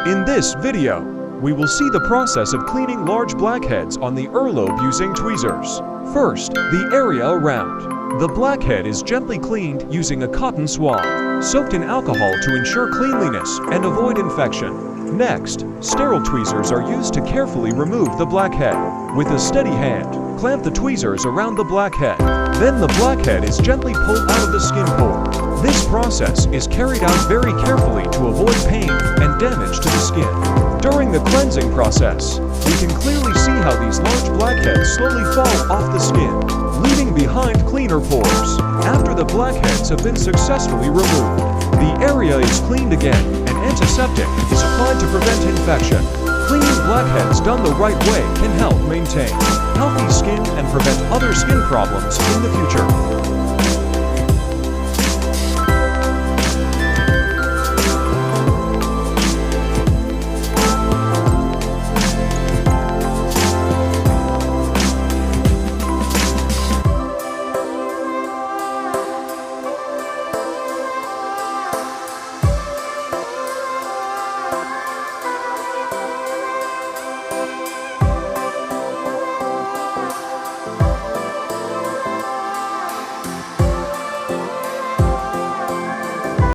In this video, we will see the process of cleaning large blackheads on the earlobe using tweezers. First, the area around. The blackhead is gently cleaned using a cotton swab, soaked in alcohol to ensure cleanliness and avoid infection. Next, sterile tweezers are used to carefully remove the blackhead. With a steady hand, clamp the tweezers around the blackhead. Then the blackhead is gently pulled out of the skin pore. This process is carried out very carefully to avoid pain and damage to the skin. During the cleansing process, we can clearly see how these large blackheads slowly fall off the skin, leaving behind cleaner pores. After the blackheads have been successfully removed, the area is cleaned again and antiseptic is applied to prevent infection. Cleaning blackheads done the right way can help maintain healthy skin and prevent other skin problems in the future.